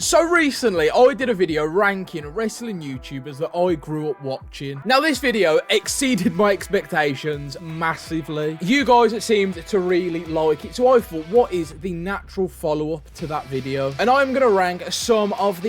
So recently, I did a video ranking wrestling YouTubers that I grew up watching. Now, this video exceeded my expectations massively. You guys seemed to really like it, so I thought, what is the natural follow-up to that video? And I'm going to rank some of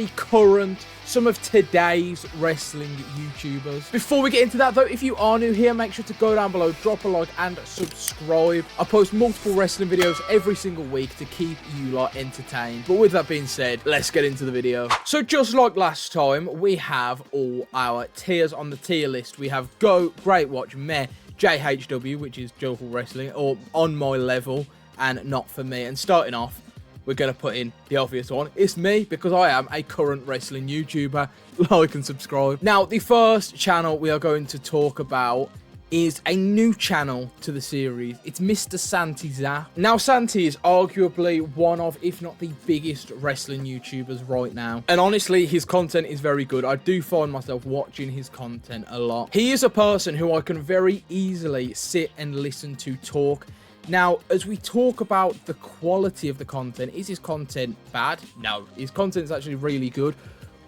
today's wrestling YouTubers. Before we get into that though, if you are new here, make sure to go down below, drop a like and subscribe. I post multiple wrestling videos every single week to keep you lot entertained. But with that being said, let's get into the video. So just like last time, we have all our tiers on the tier list. We have Go, Great Watch, Meh, JHW, which is Joyful Wrestling, or On My Level, and Not For Me. And starting off, we're going to put in the obvious one. It's me, because I am a current wrestling YouTuber. Like and subscribe. Now, the first channel we are going to talk about is a new channel to the series. It's Mr. SantiZap. Now, Santi is arguably one of, if not the biggest wrestling YouTubers right now. And honestly, his content is very good. I do find myself watching his content a lot. He is a person who I can very easily sit and listen to talk. Now, as we talk about the quality of the content, is his content bad? No, his content is actually really good.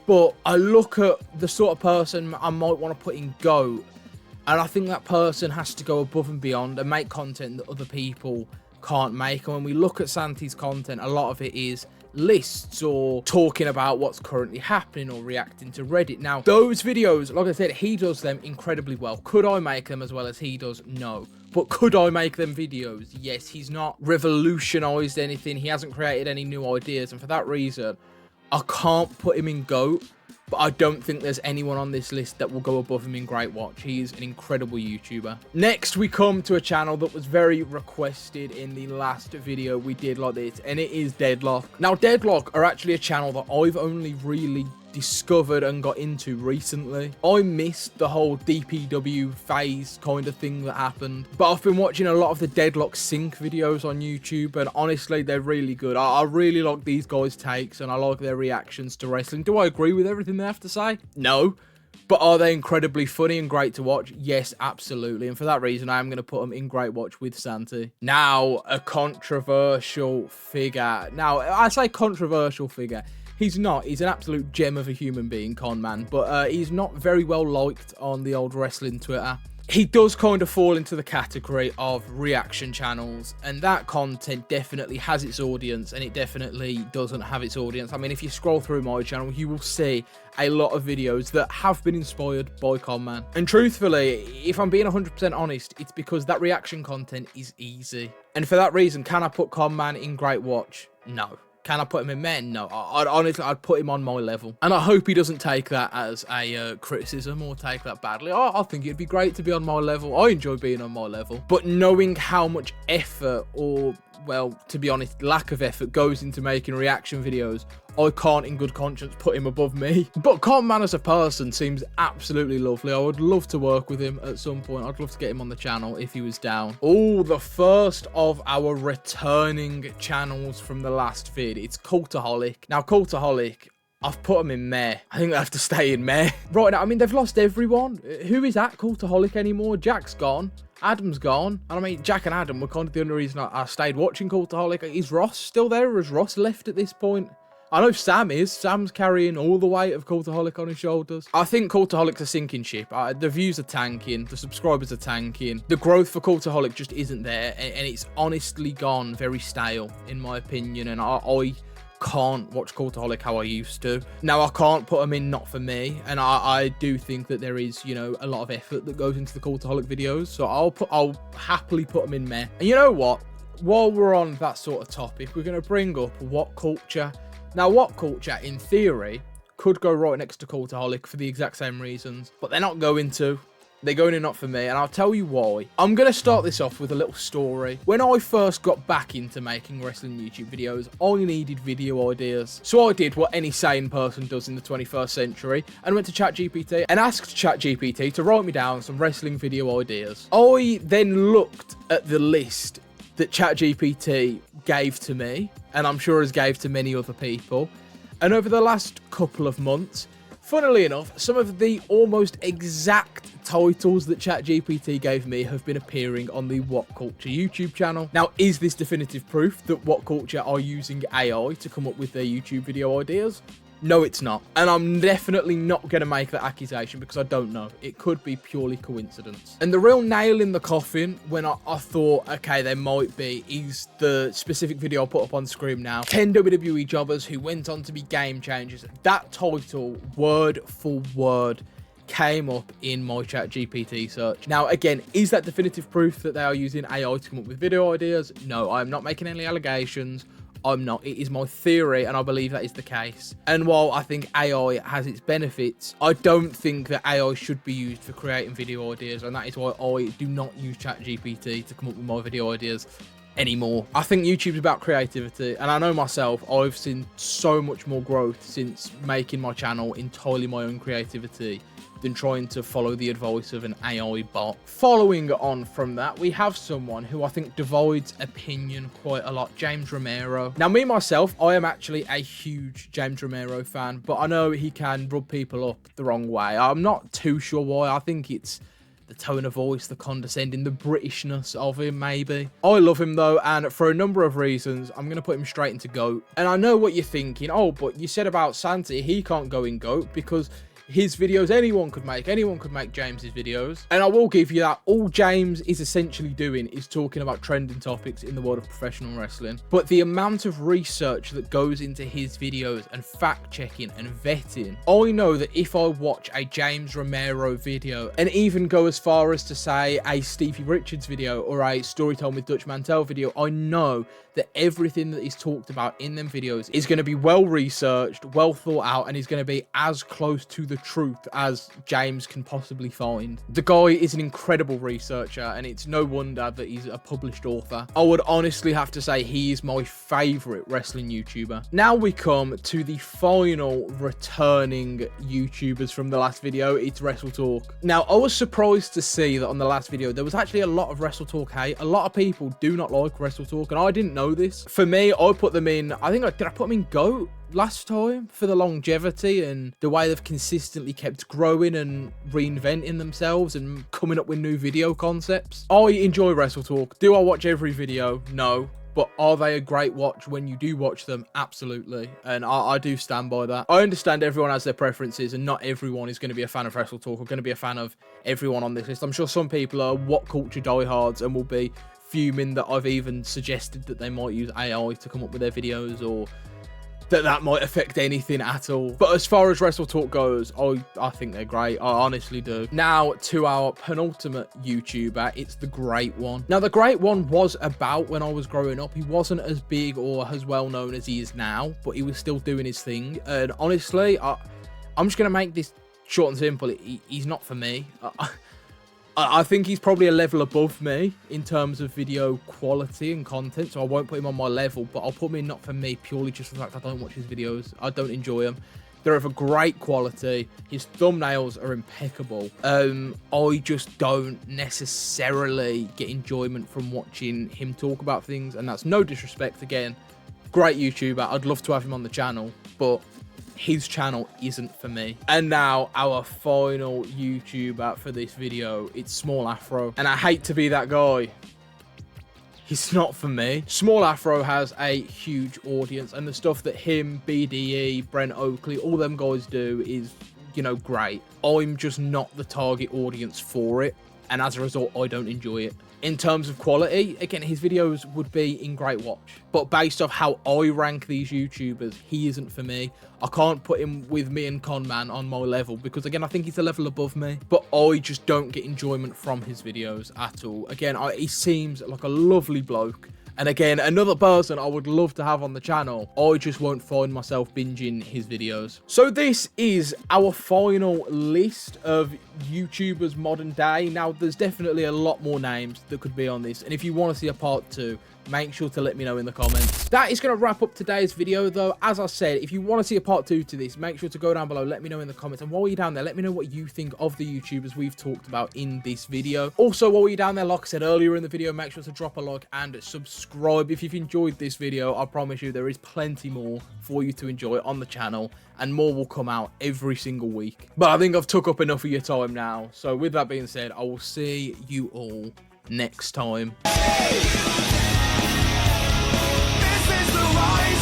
But I look at the sort of person I might want to put in GOAT, and I think that person has to go above and beyond and make content that other people can't make. And when we look at Santi's content, a lot of it is lists or talking about what's currently happening or reacting to Reddit. Now, those videos, like I said, he does them incredibly well. Could I make them as well as he does? No. But could I make them videos? Yes. He's not revolutionized anything. He hasn't created any new ideas. And for that reason, I can't put him in GOAT. But I don't think there's anyone on this list that will go above him in Great Watch. He is an incredible YouTuber. Next, we come to a channel that was very requested in the last video we did like this, and it is Deadlock. Now, Deadlock are actually a channel that I've only really discovered and got into recently. I missed the whole DPW phase kind of thing that happened, but I've been watching a lot of the Deadlock sync videos on YouTube, and honestly, they're really good. I really like these guys' takes, and I like their reactions to wrestling. Do I agree with everything they have to say? No. But are they incredibly funny and great to watch? Yes, absolutely. And for that reason, I am going to put them in Great Watch with Santi. Now, a controversial figure. Now, I say controversial figure. He's not. He's an absolute gem of a human being, Con Man. But he's not very well liked on the old wrestling Twitter. He does kind of fall into the category of reaction channels. And that content definitely has its audience. And it definitely doesn't have its audience. I mean, if you scroll through my channel, you will see a lot of videos that have been inspired by Con Man. And truthfully, if I'm being 100% honest, it's because that reaction content is easy. And for that reason, can I put Con Man in Great Watch? No. Can I put him in men? No. I'd put him on my level. And I hope he doesn't take that as a criticism or take that badly. I think it'd be great to be on my level. I enjoy being on my level. But knowing how much effort or, well, to be honest, lack of effort goes into making reaction videos, I can't in good conscience put him above me. But Con Man as a person seems absolutely lovely. I would love to work with him at some point. I'd love to get him on the channel if he was down. Oh, the first of our returning channels from the last vid. It's Cultaholic. Now, Cultaholic, I've put them in Meh. I think they have to stay in Meh. Right now, I mean, they've lost everyone. Who is at Cultaholic anymore? Jack's gone. Adam's gone. And I mean, Jack and Adam were kind of the only reason I stayed watching Cultaholic. Is Ross still there, or has Ross left at this point? I know Sam is. Sam's carrying all the weight of Cultaholic on his shoulders. I think Cultaholic's a sinking ship. The views are tanking. The subscribers are tanking. The growth for Cultaholic just isn't there. And it's honestly gone very stale, in my opinion. And I can't watch Cultaholic how I used to. Now, I can't put them in Not For Me. And I do think that there is, you know, a lot of effort that goes into the Cultaholic videos. So I'll happily put them in Meh. And you know what? While we're on that sort of topic, we're going to bring up WhatCulture. Now, WhatCulture, in theory, could go right next to Cultaholic for the exact same reasons, but they're not going to. They're going in Not For Me, and I'll tell you why. I'm going to start this off with a little story. When I first got back into making wrestling YouTube videos, I needed video ideas. So I did what any sane person does in the 21st century, and went to ChatGPT and asked ChatGPT to write me down some wrestling video ideas. I then looked at the list that ChatGPT gave to me, and I'm sure has gave to many other people. And over the last couple of months, Funnily enough, some of the almost exact titles that ChatGPT gave me have been appearing on the WhatCulture YouTube channel. Now, is this definitive proof that WhatCulture are using AI to come up with their YouTube video ideas? No, it's not. And I'm definitely not going to make that accusation because I don't know. It could be purely coincidence. And the real nail in the coffin when I thought, okay, there might be, is the specific video I'll put up on screen now. 10 WWE jobbers who went on to be game changers. That title, word for word, came up in my ChatGPT search. Now, again, is that definitive proof that they are using AI to come up with video ideas? No, I'm not making any allegations. I'm not. It is my theory, and I believe that is the case. And while I think AI has its benefits, I don't think that AI should be used for creating video ideas, and that is why I do not use ChatGPT to come up with my video ideas anymore. I think YouTube's about creativity, and I know myself, I've seen so much more growth since making my channel entirely my own creativity than trying to follow the advice of an AI bot. Following on from that, we have someone who I think divides opinion quite a lot, James Romero. Now, me, myself, I am actually a huge James Romero fan, but I know he can rub people up the wrong way. I'm not too sure why. I think it's the tone of voice, the condescending, the Britishness of him, maybe. I love him, though, and for a number of reasons, I'm going to put him straight into GOAT. And I know what you're thinking. Oh, but you said about Santi, he can't go in GOAT because his videos anyone could make James's videos. And I will give you that. All James is essentially doing is talking about trending topics in the world of professional wrestling. But the amount of research that goes into his videos and fact checking and vetting, I know that if I watch a James Romero video and even go as far as to say a Stevie Richards video or a Storytime with Dutch Mantel video, I know that everything that is talked about in them videos is going to be well researched, well thought out, and is going to be as close to the truth as James can possibly find. The guy is an incredible researcher, and it's no wonder that he's a published author. I would honestly have to say he is my favorite wrestling YouTuber. Now we come to the final returning YouTubers from the last video. It's WrestleTalk. Now, I was surprised to see that on the last video there was actually a lot of WrestleTalk hate. A lot of people do not like WrestleTalk, and I didn't know this. For me, I put them in, did I put them in GOAT last time for the longevity and the way they've consistently kept growing and reinventing themselves and coming up with new video concepts. I enjoy WrestleTalk. Do I watch every video? No. But are they a great watch when you do watch them? Absolutely. And I do stand by that. I understand everyone has their preferences, and not everyone is going to be a fan of WrestleTalk or going to be a fan of everyone on this list. I'm sure some people are WhatCulture diehards and will be fuming that I've even suggested that they might use AI to come up with their videos, or that might affect anything at all. But as far as WrestleTalk goes, I think they're great. I honestly do. Now to our penultimate YouTuber, it's the Great One. Now, the Great One was about when I was growing up. He wasn't as big or as well known as he is now, but he was still doing his thing. And honestly, I'm just going to make this short and simple. He's not for me. I think he's probably a level above me in terms of video quality and content, so I won't put him on my level, but I'll put him in not for me purely just for the fact I don't watch his videos. I don't enjoy them. They're of a great quality. His thumbnails are impeccable. I just don't necessarily get enjoyment from watching him talk about things, and that's no disrespect. Again, great YouTuber. I'd love to have him on the channel, but his channel isn't for me. And now our final YouTuber for this video, it's Small Afro. And I hate to be that guy, he's not for me. Small Afro has a huge audience, and the stuff that him, BDE, Brent Oakley, all them guys do is, great. I'm just not the target audience for it, and as a result, I don't enjoy it. In terms of quality, again, his videos would be in great watch. But based off how I rank these YouTubers, he isn't for me. I can't put him with me and Conman on my level because, again, I think he's a level above me. But I just don't get enjoyment from his videos at all. Again, he seems like a lovely bloke. And again, another person I would love to have on the channel. I just won't find myself binging his videos. So this is our final list of YouTubers modern day. Now, there's definitely a lot more names that could be on this. And if you want to see a part 2, make sure to let me know in the comments. That is going to wrap up today's video, though. As I said, if you want to see a part 2 to this, make sure to go down below, let me know in the comments. And while you're down there, let me know what you think of the YouTubers we've talked about in this video. Also, while you're down there, like I said earlier in the video, make sure to drop a like and subscribe subscribe if you've enjoyed this video. I promise you there is plenty more for you to enjoy on the channel, and more will come out every single week. But I think I've took up enough of your time now. So with that being said, I will see you all next time. This is the right